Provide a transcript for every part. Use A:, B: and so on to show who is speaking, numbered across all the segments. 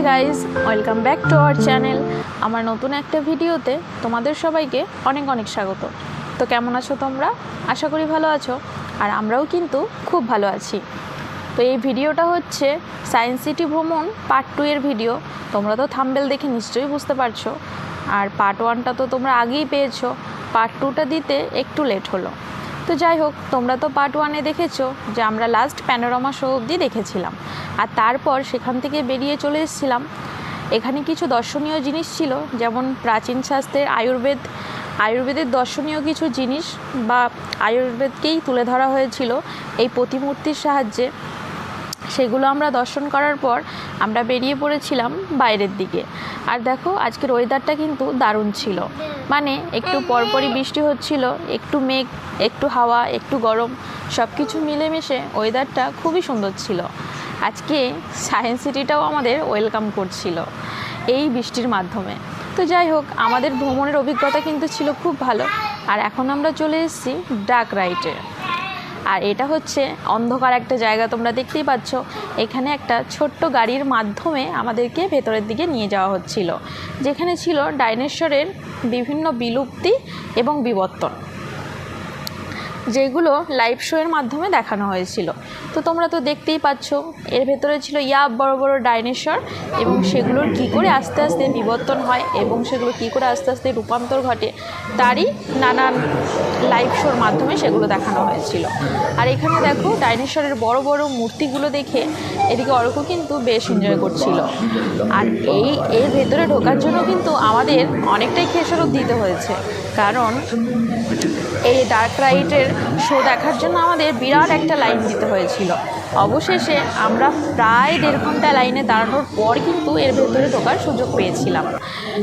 A: Guys, welcome back to our channel. আমার নতুন একটা ভিডিওতে তোমাদের সবাইকে অনেক অনেক স্বাগত। তো কেমন আছো তোমরা? আশা করি ভালো আছো, আর আমরাও কিন্তু খুব ভালো আছি। তো এই ভিডিওটা হচ্ছে সায়েন্স সিটি ভ্রমণ পার্ট 2 এর ভিডিও। তোমরা তো থাম্বনেল দেখে নিশ্চয়ই বুঝতে পারছো, আর পার্ট 1টা তো তোমরা আগেই পেয়েছো, পার্ট 2টা দিতে একটু লেট হলো। তো যাই হোক, তোমরা তো পার্ট 1-এ দেখেছো যে আমরা লাস্ট প্যানোরামা শো অবধি দেখেছিলাম, আর তারপর সেখান থেকে বেরিয়ে চলে এসেছিলাম। এখানে কিছু দর্শনীয় জিনিস ছিল, যেমন প্রাচীন শাস্ত্রের আয়ুর্বেদের দর্শনীয় কিছু জিনিস বা আয়ুর্বেদকেই তুলে ধরা হয়েছিল এই প্রতিমূর্তির সাহায্যে। সেগুলো আমরা দর্শন করার পর আমরা বেরিয়ে পড়েছিলাম বাইরের দিকে। আর দেখো, আজকের ওয়েদারটা কিন্তু দারুণ ছিল, মানে একটু পরপরই বৃষ্টি হচ্ছিল, একটু মেঘ, একটু হাওয়া, একটু গরম, সব কিছু মিলেমিশে ওয়েদারটা খুবই সুন্দর ছিল। আজকে সায়েন্স সিটিটাও আমাদের ওয়েলকাম করছিল এই বৃষ্টির মাধ্যমে। তো যাই হোক, আমাদের ভ্রমণের অভিজ্ঞতা কিন্তু ছিল খুব ভালো। আর এখন আমরা চলে এসেছি ডার্ক রাইডে। আর এটা হচ্ছে অন্ধকার একটা জায়গা, তোমরা দেখতেই পাচ্ছ। এখানে একটা ছোট্ট গাড়ির মাধ্যমে আমাদেরকে ভেতরের দিকে নিয়ে যাওয়া হচ্ছিল, যেখানে ছিল ডাইনোসরের বিভিন্ন বিলুপ্তি এবং বিবর্তন, যেগুলো লাইভ শোয়ের মাধ্যমে দেখানো হয়েছিল। তো তোমরা তো দেখতেই পাচ্ছ, এর ভেতরে ছিল বড় বড় ডাইনোসর, এবং সেগুলোর কী করে আস্তে আস্তে বিবর্তন হয় এবং সেগুলো কী করে আস্তে আস্তে রূপান্তর ঘটে, তারই নানান লাইভ শোর মাধ্যমে সেগুলো দেখানো হয়েছিল। আর এখানে দেখো, ডাইনোসরের বড় বড় মূর্তিগুলো দেখে এদিকে অর্ক কিন্তু বেশ এনজয় করছিল। আর এর ভেতরে ঢোকার জন্য কিন্তু আমাদের অনেকটাই খেসারত দিতে হয়েছে, কারণ এই ডার্ক রাইডের শো দেখার জন্য আমাদের বিরাট একটা লাইন দিতে হয়েছিল। অবশেষে আমরা প্রায় 1.5 ঘন্টা লাইনে দাঁড়ানোর পর কিন্তু এর ভেতরে ঢোকার সুযোগ পেয়েছিলাম।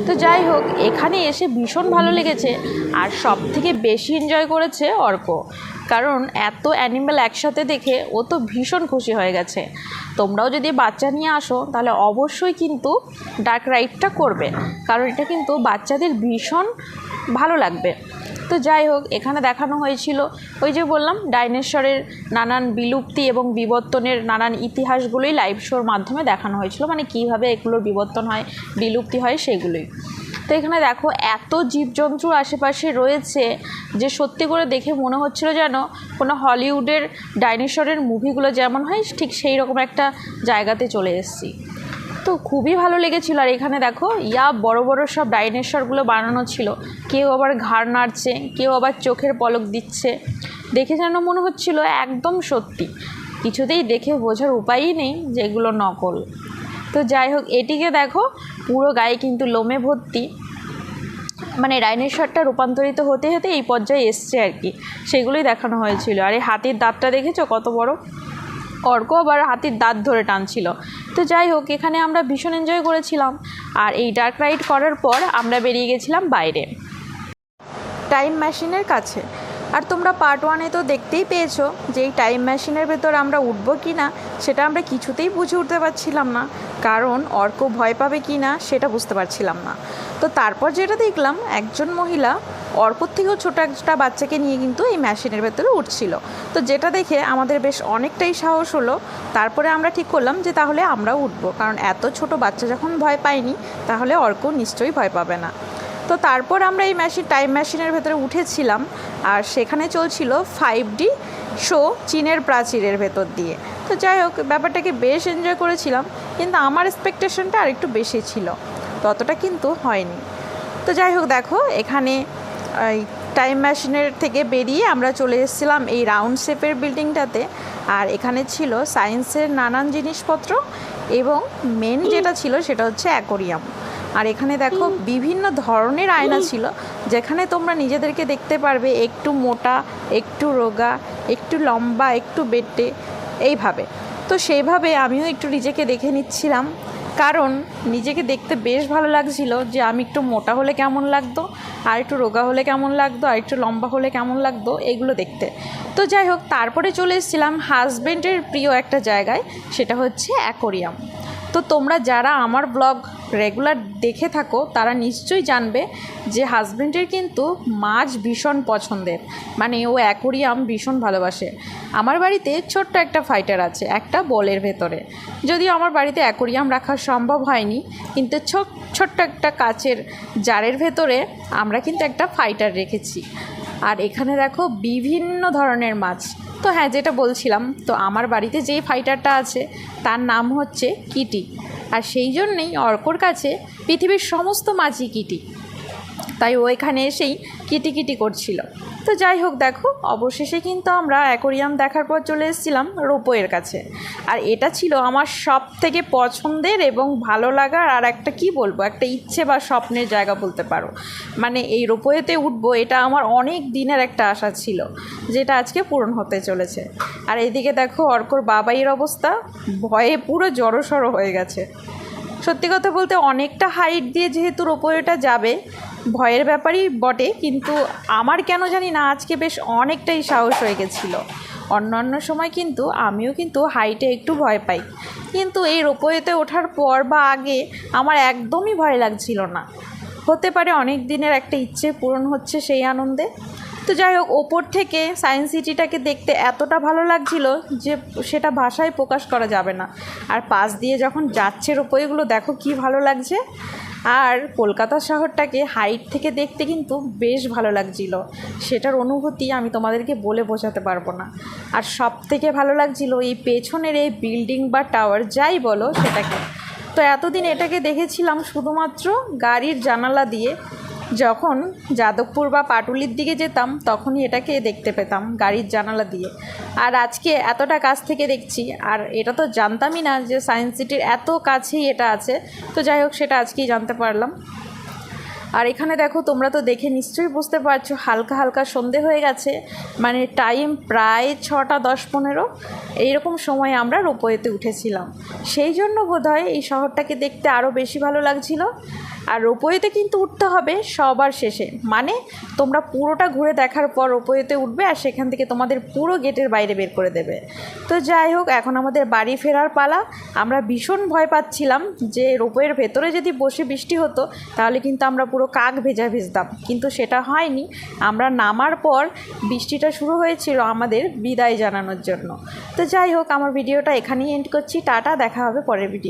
A: তো যাই হোক, এখানে এসে ভীষণ ভালো লেগেছে, আর সব থেকে বেশি এনজয় করেছে অর্ক, কারণ এত অ্যানিম্যাল একসাথে দেখে ও তো ভীষণ খুশি হয়ে গেছে। তোমরাও যদি বাচ্চা নিয়ে আসো তাহলে অবশ্যই কিন্তু ডার্ক রাইডটা করবে, কারণ এটা কিন্তু বাচ্চাদের ভীষণ ভালো লাগবে। তো যাই হোক, এখানে দেখানো হয়েছিল ওই যে বললাম, ডাইনোসরের নানান বিলুপ্তি এবং বিবর্তনের নানান ইতিহাসগুলোই লাইভ শোর মাধ্যমে দেখানো হয়েছিল, মানে কীভাবে এগুলোর বিবর্তন হয়, বিলুপ্তি হয়, সেগুলোই। তো এখানে দেখো, এত জীবজন্তু আশেপাশে রয়েছে যে সত্যি করে দেখে মনে হচ্ছিল যেন কোনো হলিউডের ডাইনোসরের মুভিগুলো যেমন হয় ঠিক সেই রকম একটা জায়গাতে চলে এসেছি। তো খুবই ভালো লেগেছিল। আর এখানে দেখো, বড় বড় সব ডাইনোসরগুলো বানানো ছিল, কেউ আবার ঘাড় নাড়ছে, কেউ আবার চোখের পলক দিচ্ছে, দেখে যেন মনে হচ্ছিল একদম সত্যি, কিছুতেই দেখে বোঝার উপায়ই নেই যে এগুলো নকল। তো যাই হোক, এটিকে দেখো, পুরো গায়ে কিন্তু লোমে ভর্তি, মানে ডাইনোসরটা রূপান্তরিত হতে হতে এই পর্যায়ে এসছে আর কি, সেগুলোই দেখানো হয়েছিল। আর এই হাতির দাঁতটা দেখেছো কত বড়, অর্ক আবার হাতির দাঁত ধরে টানছিল। তো যাই হোক, এখানে আমরা ভীষণ এনজয় করেছিলাম। আর এই ডার্ক রাইড করার পর আমরা বেরিয়ে গেছিলাম বাইরে টাইম মেশিনের কাছে। আর তোমরা পার্ট 1-এ তো দেখতেই পেয়েছো যে এই টাইম মেশিনের ভেতর আমরা উঠবো কি না সেটা আমরা কিছুতেই বুঝে উঠতে পারছিলাম না, কারণ অর্ক ভয় পাবে কি না সেটা বুঝতে পারছিলাম না। তো তারপর যেটা দেখলাম, একজন মহিলা অর্কর থেকেও ছোটো একটা বাচ্চাকে নিয়ে কিন্তু এই মেশিনের ভেতরে উঠছিল। তো যেটা দেখে আমাদের বেশ অনেকটাই সাহস হলো। তারপরে আমরা ঠিক করলাম যে তাহলে আমরাও উঠবো, কারণ এত ছোট বাচ্চা যখন ভয় পায়নি, তাহলে অর্ক নিশ্চয়ই ভয় পাবে না। তো তারপর আমরা এই টাইম মেশিনের ভেতরে উঠেছিলাম, আর সেখানে চলছিল 5D শো চীনের প্রাচীরের ভেতর দিয়ে। তো যাই হোক, ব্যাপারটাকে বেশ এনজয় করেছিলাম, কিন্তু আমার এক্সপেকটেশনটা আরেকটু বেশি ছিল, ততটা কিন্তু হয়নি। তো যাই হোক, দেখো এখানে এই টাইম মেশিনের থেকে বেরিয়ে আমরা চলে এসেছিলাম এই রাউন্ড শেপের বিল্ডিংটাতে। আর এখানে ছিল সায়েন্সের নানান জিনিসপত্র, এবং মেন যেটা ছিল সেটা হচ্ছে অ্যাকোরিয়াম। আর এখানে দেখো, বিভিন্ন ধরনের আয়না ছিল, যেখানে তোমরা নিজেদেরকে দেখতে পারবে, একটু মোটা, একটু রোগা, একটু লম্বা, একটু বেটে, এইভাবে। তো সেইভাবে আমিও একটু নিজেকে দেখে নিচ্ছিলাম, কারণ নিজেকে দেখতে বেশ ভালো লাগছিল যে আমি একটু মোটা হলে কেমন লাগতো, আর একটু রোগা হলে কেমন লাগতো, আর একটু লম্বা হলে কেমন লাগতো, এগুলো দেখতে। তো যাই হোক, তারপরে চলে এসেছিলাম হাজব্যান্ডের প্রিয় একটা জায়গায়, সেটা হচ্ছে অ্যাকোরিয়াম। তো তোমরা যারা আমার ব্লগ রেগুলার দেখে থাকো তারা নিশ্চয়ই জানবে যে হাজব্যান্ডের কিন্তু মাছ ভীষণ পছন্দের, মানে ও অ্যাকোরিয়াম ভীষণ ভালোবাসে। আমার বাড়িতে ছোট্ট একটা ফাইটার আছে একটা বলের ভেতরে, যদিও আমার বাড়িতে অ্যাকোরিয়াম রাখা সম্ভব হয়নি, কিন্তু ছোট্ট একটা কাচের জারের ভেতরে আমরা কিন্তু একটা ফাইটার রেখেছি। আর এখানে দেখো বিভিন্ন ধরনের মাছ। তো হ্যাঁ, যেটা বলছিলাম, তো আমার বাড়িতে যেই ফাইটারটা আছে তার নাম হচ্ছে কিটি, আর সেই জন্যেই অর্কর কাছে পৃথিবীর সমস্ত মাছই কিটি, তাই ও এখানে এসেই কিটিকিটি করছিল। তো যাই হোক, দেখো অবশেষে কিন্তু আমরা অ্যাকোরিয়াম দেখার পর চলে এসেছিলাম রোপওয়ের কাছে। আর এটা ছিল আমার সব থেকে পছন্দের এবং ভালো লাগার আর একটা কি বলবো, একটা ইচ্ছে বা স্বপ্নের জায়গা বলতে পারো। মানে এই রোপওয়েতে উঠবো, এটা আমার অনেক দিনের একটা আশা ছিল, যেটা আজকে পূরণ হতে চলেছে। আর এদিকে দেখো অর্কর বাবাইয়ের অবস্থা, ভয়ে পুরো জড়সড় হয়ে গেছে। সত্যি কথা বলতে অনেকটা হাইট দিয়ে যেহেতু রোপওয়েটা যাবে, ভয়ের ব্যাপারই বটে, কিন্তু আমার কেন জানি না আজকে বেশ অনেকটাই সাহস হয়ে গেছিলো। অন্যান্য সময় কিন্তু আমিও কিন্তু হাইটে একটু ভয় পাই, কিন্তু এই রোপওয়েতে ওঠার পর বা আগে আমার একদমই ভয় লাগছিল না। হতে পারে অনেক দিনের একটা ইচ্ছে পূরণ হচ্ছে সেই আনন্দে। তো যাই হোক, ওপর থেকে সায়েন্স সিটিটাকে দেখতে এতটা ভালো লাগছিল যে সেটা ভাষায় প্রকাশ করা যাবে না। আর পাশ দিয়ে যখন যাচ্ছে রোপওয়েগুলো, দেখো কি ভালো লাগছে। আর কলকাতা শহরটাকে হাইট থেকে দেখতে কিন্তু বেশ ভালো লাগছিল, সেটার অনুভূতি আমি তোমাদেরকে বলে বোঝাতে পারবো না। আর সব থেকে ভালো লাগছিল এই পেছনের এই বিল্ডিং বা টাওয়ার যাই বলো সেটাকে। তো এতদিন এটাকে দেখেছিলাম শুধুমাত্র গাড়ির জানালা দিয়ে, যখন যাদবপুর বা পাটুলির দিকে যেতাম তখনই এটাকে দেখতে পেতাম গাড়ির জানালা দিয়ে। আর আজকে এতটা কাছ থেকে দেখছি, আর এটা তো জানতামই না যে সায়েন্স সিটির এত কাছেই এটা আছে। তো যাই হোক, সেটা আজকেই জানতে পারলাম। আর এখানে দেখো, তোমরা তো দেখে নিশ্চয়ই বুঝতে পারছো হালকা হালকা সন্ধে হয়ে গেছে, মানে টাইম প্রায় 6টা 10-15 এইরকম সময় আমরা রোপওয়েতে উঠেছিলাম। সেই জন্য বোধহয় এই শহরটাকে দেখতে আরও বেশি ভালো লাগছিল। আর রোপওয়েতে কিন্তু উঠতে হবে সবার শেষে, মানে তোমরা পুরোটা ঘুরে দেখার পর রোপওয়েতে উঠবে, আর সেখান থেকে তোমাদের পুরো গেটের বাইরে বের করে দেবে। তো যাই হোক, এখন আমাদের বাড়ি ফেরার পালা। আমরা ভীষণ ভয় পাচ্ছিলাম যে রোপওয়ের ভেতরে যদি বসে বৃষ্টি হতো তাহলে কিন্তু আমরা পুরো কাক ভেজতাম, কিন্তু সেটা হয়নি। আমরা নামার পর বৃষ্টিটা শুরু হয়েছিল আমাদের বিদায় জানানোর জন্য। তো যাই হোক, আমার ভিডিওটা এখানেই এন্ড করছি। টাটা, দেখা হবে পরের ভিডিও।